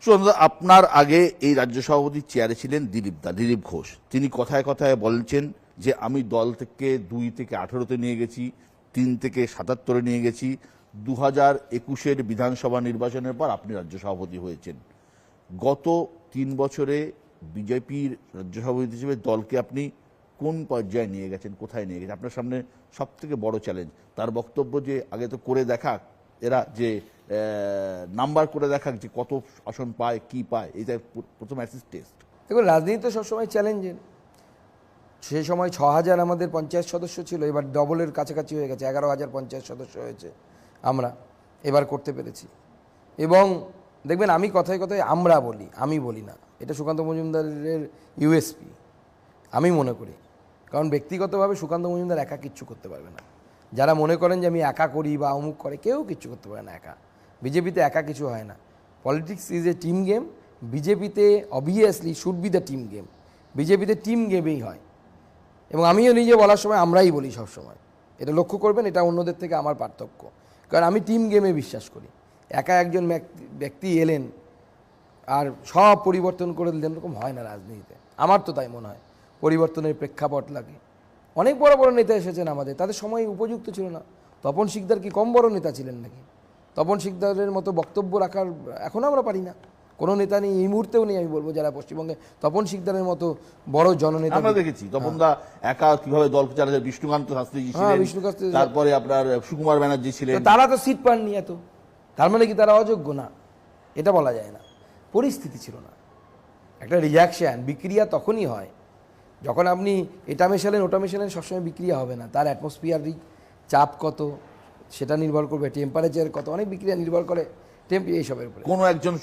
সুন্দর, আপনার আগে এই রাজ্য সভাপতির চেয়ারে ছিলেন দিলীপ ঘোষ। তিনি কথায় কথায় বলছেন যে আমি দল থেকে 2 থেকে 18-তে নিয়ে গেছি, 3 থেকে 77-এ নিয়ে গেছি। 2021-এর বিধানসভা নির্বাচনের পর আপনি রাজ্য সভাপতি হয়েছেন। গত 3 বছরে বিজেপির রাজ্য সভাপতি হিসেবে দলকে আপনি কোন পর্যায়ে নিয়ে গেছেন, কোথায় নিয়ে গেছেন? আপনার সামনে সব থেকে বড় চ্যালেঞ্জ। তার বক্তব্য যে আগে তো করে দেখা, এরা যে নাম্বার করে দেখা যে কত আসন পায়, কি পায়, এটা প্রথম অ্যাসিস্ট টেস্ট। দেখুন, রাজনীতি তো সবসময় চ্যালেঞ্জের। সেই সময় 6,000 আমাদের পঞ্চায়েত সদস্য ছিল, এবার ডবলের কাছাকাছি হয়ে গেছে, 11,000 পঞ্চায়েত সদস্য হয়েছে আমরা এবার করতে পেরেছি। এবং দেখবেন আমি কথায় কথায় আমরা বলি, আমি বলি না, এটা সুকান্ত মজুমদারের ইউএসপি আমি মনে করি। কারণ ব্যক্তিগতভাবে সুকান্ত মজুমদার একা কিচ্ছু করতে পারবে না। যারা মনে করেন যে আমি একা করি বা অমুক করে, কেউ কিচ্ছু করতে পারে না একা। বিজেপিতে একা কিছু হয় না। Politics is a team game. বিজেপিতে obviously should be the team game. বিজেপিতে টিম গেমেই হয়। এবং আমিও নিজে বলার সময় আমরাই বলি সব সময়। এটা লক্ষ্য করবেন, এটা অন্যদের থেকে আমার পার্থক্য। কারণ আমি টিম গেমে বিশ্বাস করি। একা একজন ব্যক্তি এলেন আর সব পরিবর্তন করে দিলেন, এরকম হয় না রাজনীতিতে। আমার তো তাই মনে হয় পরিবর্তনের প্রেক্ষাপট লাগে। অনেক বড় বড় নেতা এসেছেন আমাদের, তাদের সময় উপযুক্ত ছিল না। তপন শিকদার কি কম বড় নেতা ছিলেন নাকি? তপন শিকদারের মতো বক্তব্য রাখার এখনও আমরা পারি না। কোনো নেতা নেই, এই মুহূর্তেও নেই আমি বলবো, যারা পশ্চিমবঙ্গে তপন শিকদারের মতো বড় জননেতা। আমরা দেখেছি তপনদা একা কিভাবে দলকে চালাতে। বিষ্ণুকান্ত শাস্ত্রীজি ছিলেন, তারপরে আপনার সুকুমার ব্যানার্জি ছিলেন। তারা তো সিট পাননি এত, তার মানে কি তারা অযোগ্য না? এটা বলা যায় না। পরিস্থিতি ছিল না। একটা রিয়াকশান, বিক্রিয়া তখনই হয় যখন আপনি এটা মেশালেন ওটা মেশালেন, সবসময় বিক্রিয়া হবে না। তার অ্যাটমসফিয়ারিক চাপ কত সেটা নির্ভর করবে, টেম্পারেচার কত, অনেক বিক্রিয়া নির্ভর করে এইসবের উপরে। কোনো একজন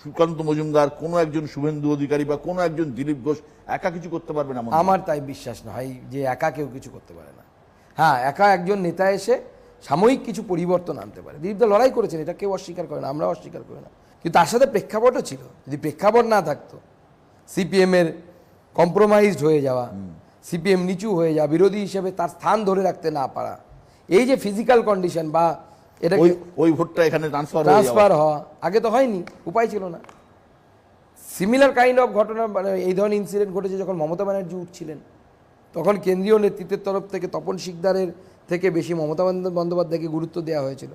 সুকান্ত মজুমদার, কোনো একজন শুভেন্দু অধিকারী বা কোনো একজন দিলীপ ঘোষ একা কিছু করতে পারবে না? আমার তাই বিশ্বাস না হয় যে একা কেউ কিছু করতে পারে না। হ্যাঁ, একা একজন নেতা এসে সাময়িক কিছু পরিবর্তন আনতে পারে। দিলীপদা লড়াই করেছেন, এটা কেউ অস্বীকার করে না, আমরাও অস্বীকার করি না। কিন্তু তার সাথে প্রেক্ষাপটও ছিল। যদি প্রেক্ষাপট না থাকতো, সিপিএমের কম্প্রোমাইজড হয়ে যাওয়া, সিপিএম নিচু হয়ে যাওয়া, বিরোধী হিসেবে তার স্থান ধরে রাখতে না পারা, এই যে ফিজিক্যাল কন্ডিশন বা এটা ওই ভোটটা এখানে ট্রান্সফার হওয়া, আগে তো হয়নি, উপায় ছিল না। সিমিলার কাইন্ড অফ ঘটনা, মানে এই ধরনের ইনসিডেন্ট ঘটেছে যখন মমতা ব্যানার্জি উঠছিলেন, তখন কেন্দ্রীয় নেতৃত্বের তরফ থেকে তপন শিকদারের থেকে বেশি মমতা বন্দ্যোপাধ্যায়কে গুরুত্ব দেওয়া হয়েছিল।